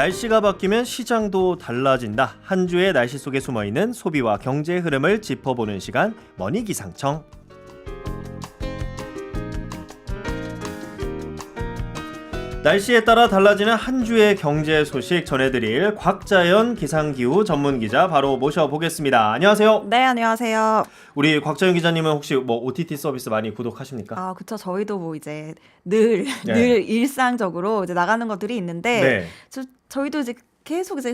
날씨가 바뀌면 시장도 달라진다. 한 주의 날씨 속에 숨어있는 소비와 경제 흐름을 짚어보는 시간 머니기상청. 날씨에 따라 달라지는 한 주의 경제 소식 전해드릴 곽자연 기상기후 전문기자 바로 모셔보겠습니다. 안녕하세요. 네, 안녕하세요. 우리 곽자연 기자님은 혹시 뭐 OTT 서비스 많이 구독하십니까? 아, 그쵸. 저희도 뭐 이제 늘 일상적으로 이제 나가는 것들이 있는데 저희도 이제 계속 이제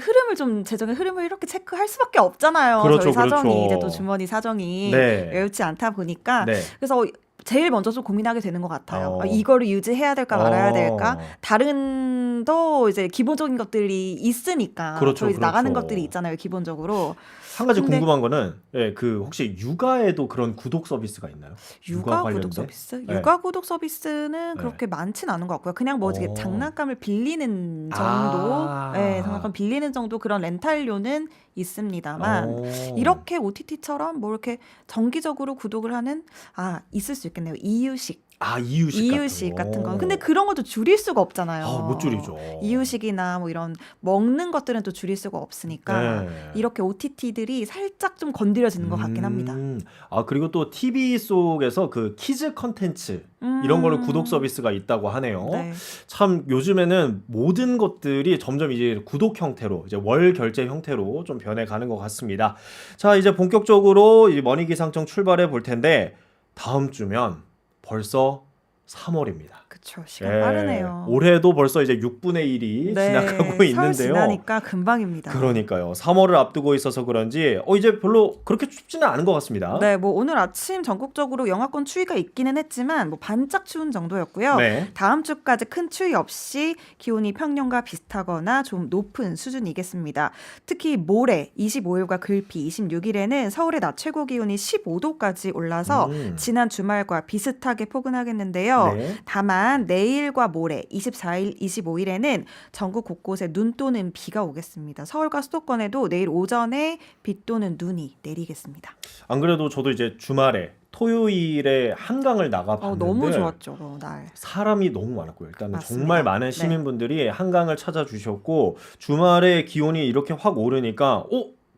재정의 흐름을 이렇게 체크할 수밖에 없잖아요. 그렇죠, 저희 사정이 그렇죠. 이제 또 주머니 사정이 여유치 않다 보니까 그래서 제일 먼저 좀 고민하게 되는 것 같아요. 이거를 유지해야 될까 말아야 될까? 다른 또 이제 기본적인 것들이 있으니까 저희 나가는 것들이 있잖아요. 기본적으로. 한 가지 궁금한 거는 그 혹시 육아에도 그런 구독 서비스가 있나요? 육아 구독 서비스? 육아 구독 서비스는 그렇게 많진 않은 것 같고요. 그냥 뭐 장난감을 빌리는 정도, 장난감 빌리는 정도 그런 렌탈료는 있습니다만 이렇게 OTT처럼 뭐 이렇게 정기적으로 구독을 하는 있을 수 있겠네요. 이유식. 이유식 같은 거. 근데 그런 것도 줄일 수가 없잖아요. 못 줄이죠. 이유식이나 뭐 이런 먹는 것들은 또 줄일 수가 없으니까 이렇게 OTT들이 살짝 좀 건드려지는 것 같긴 합니다. 그리고 또 TV 속에서 그 키즈 컨텐츠 이런 거를 구독 서비스가 있다고 하네요. 참 요즘에는 모든 것들이 점점 이제 구독 형태로 이제 월 결제 형태로 좀 변해가는 것 같습니다. 자, 이제 본격적으로 이 머니기상청 출발해 볼 텐데 다음 주면 벌써 3월입니다. 그렇죠. 시간 빠르네요. 올해도 벌써 이제 6분의 1이 지나가고 있는데요. 설 지나니까 금방입니다. 그러니까요. 3월을 앞두고 있어서 그런지 이제 별로 그렇게 춥지는 않은 것 같습니다. 네, 뭐 오늘 아침 전국적으로 영하권 추위가 있기는 했지만 뭐 반짝 추운 정도였고요. 다음 주까지 큰 추위 없이 기온이 평년과 비슷하거나 좀 높은 수준이겠습니다. 특히 모레 25일과 글피 26일에는 서울의 낮 최고 기온이 15도까지 올라서 지난 주말과 비슷하게 포근하겠는데요. 다만 내일과 모레 24일, 25일에는 전국 곳곳에 눈 또는 비가 오겠습니다. 서울과 수도권에도 내일 오전에 비 또는 눈이 내리겠습니다. 안 그래도 저도 이제 주말에 토요일에 한강을 나가봤는데 너무 좋았죠. 날. 사람이 너무 많았고요. 일단은 맞습니다. 정말 많은 시민분들이 한강을 찾아주셨고 주말에 기온이 이렇게 확 오르니까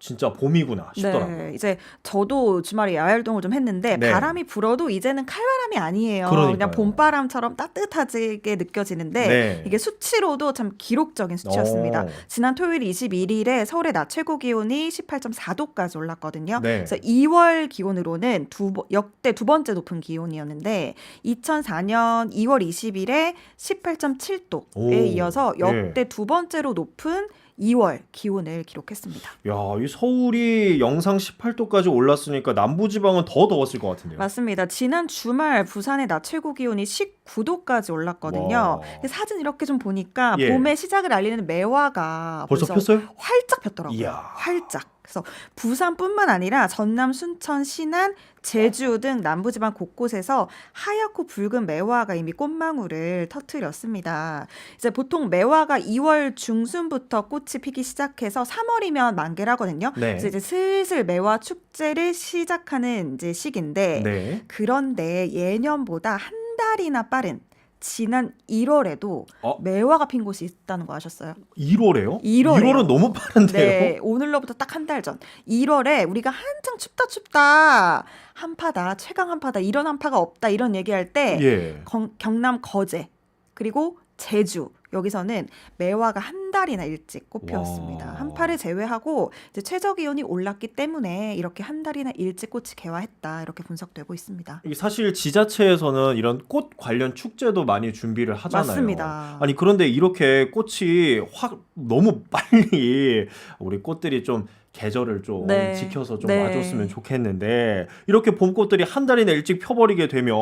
진짜 봄이구나 싶더라고요. 이제 저도 주말에 야외 활동을 좀 했는데 바람이 불어도 이제는 칼바람이 아니에요. 그냥 봄바람처럼 따뜻하게 느껴지는데 이게 수치로도 참 기록적인 수치였습니다. 지난 토요일 21일에 서울의 낮 최고 기온이 18.4도까지 올랐거든요. 그래서 2월 기온으로는 역대 두 번째 높은 기온이었는데 2004년 2월 20일에 18.7도에 이어서 역대 두 번째로 높은 2월 기온을 기록했습니다. 야, 이 서울이 영상 18도까지 올랐으니까 남부지방은 더 더웠을 것 같은데요. 맞습니다. 지난 주말 부산의 낮 최고 기온이 19도까지 올랐거든요. 사진 이렇게 좀 보니까 봄의 시작을 알리는 매화가 벌써 폈어요? 활짝 폈더라고요. 활짝. 그래서 부산뿐만 아니라 전남, 순천, 신안, 제주 등 남부지방 곳곳에서 하얗고 붉은 매화가 이미 꽃망울을 터뜨렸습니다. 이제 보통 매화가 2월 중순부터 꽃이 피기 시작해서 3월이면 만개를 하거든요. 그래서 이제 슬슬 매화 축제를 시작하는 이제 시기인데 그런데 예년보다 한 달이나 빠른 지난 1월에도 매화가 핀 곳이 있다는 거 아셨어요? 1월에요? 1월은 너무 빠른데요? 오늘로부터 딱 한 달 전. 1월에 우리가 한창 춥다. 한파다, 최강 한파다, 이런 한파가 없다 이런 얘기할 때 경남 거제 그리고 제주 여기서는 매화가 한 달이나 일찍 꽃 피웠습니다. 한파를 제외하고 이제 최저 기온이 올랐기 때문에 이렇게 한 달이나 일찍 꽃이 개화했다 이렇게 분석되고 있습니다. 사실 지자체에서는 이런 꽃 관련 축제도 많이 준비를 하잖아요. 맞습니다. 아니 그런데 이렇게 꽃이 확 너무 빨리 우리 꽃들이 좀 계절을 좀 지켜서 좀 와줬으면 좋겠는데 이렇게 봄꽃들이 한 달이나 일찍 펴버리게 되면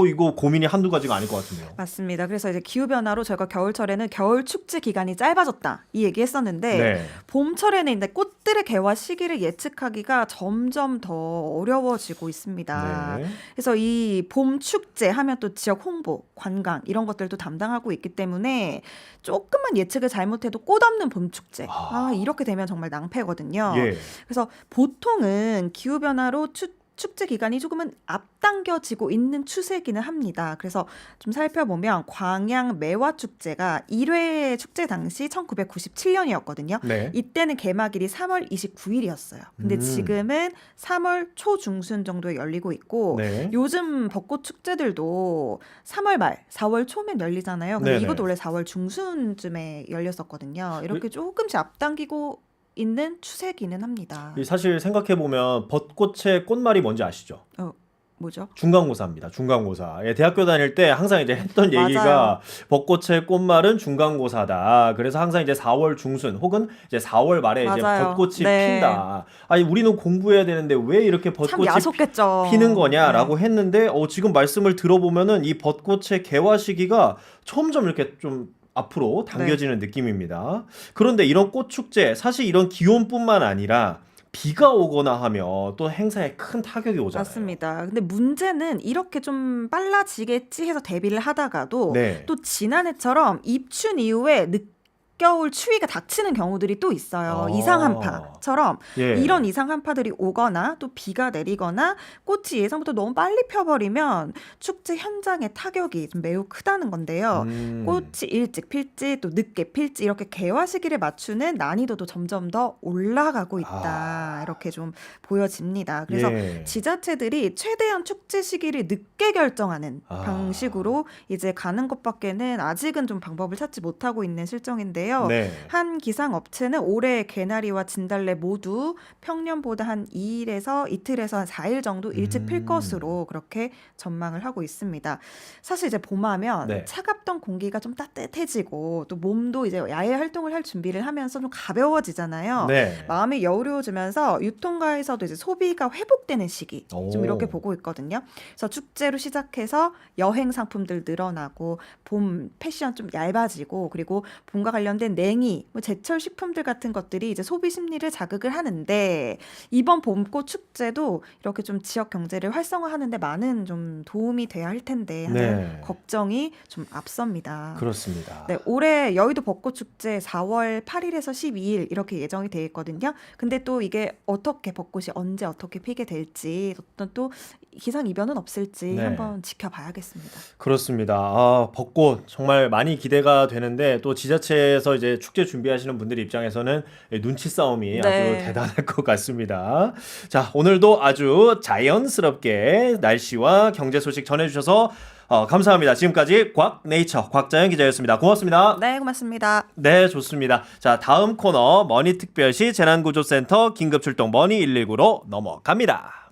이거 고민이 한두 가지가 아닐 것 같은데요. 맞습니다. 그래서 이제 기후변화로 저희가 겨울철에는 겨울 축제 기간이 짧아졌다 이 얘기했었는데 봄철에는 이제 꽃들의 개화 시기를 예측하기가 점점 더 어려워지고 있습니다. 그래서 이 봄 축제 하면 또 지역 홍보, 관광 이런 것들도 담당하고 있기 때문에 조금만 예측을 잘못해도 꽃 없는 봄 축제 이렇게 되면 정말 낭패거든요. 그래서 보통은 기후변화로 축제 기간이 조금은 앞당겨지고 있는 추세기는 합니다. 그래서 좀 살펴보면 광양 매화축제가 1회 축제 당시 1997년이었거든요. 네. 이때는 개막일이 3월 29일이었어요. 근데 지금은 3월 초중순 정도에 열리고 있고 네. 요즘 벚꽃 축제들도 3월 말, 4월 초면 열리잖아요. 근데 네네. 이것도 원래 4월 중순쯤에 열렸었거든요. 이렇게 조금씩 앞당기고 있는 추세기는 합니다. 사실 생각해보면 벚꽃의 꽃말이 뭔지 아시죠? 뭐죠? 중간고사입니다. 중간고사. 예, 대학교 다닐 때 항상 이제 했던 얘기가 벚꽃의 꽃말은 중간고사다. 그래서 항상 이제 4월 중순 혹은 이제 4월 말에 이제 벚꽃이 핀다. 아니 우리는 공부해야 되는데 왜 이렇게 벚꽃이 피는 거냐라고 했는데 지금 말씀을 들어보면은 이 벚꽃의 개화 시기가 점점 이렇게 좀 앞으로 당겨지는 느낌입니다. 그런데 이런 꽃축제 사실 이런 기온뿐만 아니라 비가 오거나 하면 또 행사에 큰 타격이 오잖아요. 맞습니다. 근데 문제는 이렇게 좀 빨라지겠지 해서 대비를 하다가도 또 지난해처럼 입춘 이후에 늦겨울 추위가 닥치는 경우들이 또 있어요. 이상 한파처럼 이런 이상 한파들이 오거나 또 비가 내리거나 꽃이 예상부터 너무 빨리 펴버리면 축제 현장의 타격이 좀 매우 크다는 건데요. 꽃이 일찍 필지 또 늦게 필지 이렇게 개화 시기를 맞추는 난이도도 점점 더 올라가고 있다. 이렇게 좀 보여집니다. 그래서 지자체들이 최대한 축제 시기를 늦게 결정하는 방식으로 이제 가는 것밖에는 아직은 좀 방법을 찾지 못하고 있는 실정인데요. 한 기상업체는 올해 개나리와 진달래 모두 평년보다 한 2일에서 이틀에서 한 4일 정도 일찍 필 것으로 그렇게 전망을 하고 있습니다. 사실 이제 봄하면 차갑던 공기가 좀 따뜻해지고 또 몸도 이제 야외 활동을 할 준비를 하면서 좀 가벼워지잖아요. 마음이 여유로워지면서 유통가에서도 이제 소비가 회복되는 시기 좀 이렇게 보고 있거든요. 그래서 축제로 시작해서 여행 상품들 늘어나고 봄 패션 좀 얇아지고 그리고 봄과 관련된 냉이, 제철 식품들 같은 것들이 이제 소비 심리를 자극을 하는데 이번 봄꽃 축제도 이렇게 좀 지역 경제를 활성화하는데 많은 좀 도움이 돼야 할 텐데 하는 걱정이 좀 앞섭니다. 그렇습니다. 올해 여의도 벚꽃 축제 4월 8일에서 12일 이렇게 예정이 돼 있거든요. 근데 또 이게 어떻게 벚꽃이 언제 어떻게 피게 될지 어떤 또 기상 이변은 없을지 한번 지켜봐야겠습니다. 그렇습니다. 벚꽃 정말 많이 기대가 되는데 또 지자체에서 이제 축제 준비하시는 분들 입장에서는 눈치 싸움이 아주 대단할 것 같습니다. 자, 오늘도 아주 자연스럽게 날씨와 경제 소식 전해주셔서 감사합니다. 지금까지 곽네이처 곽자연 기자였습니다. 고맙습니다. 네, 고맙습니다. 네, 좋습니다. 자, 다음 코너 머니특별시 재난구조센터 긴급출동 머니119로 넘어갑니다.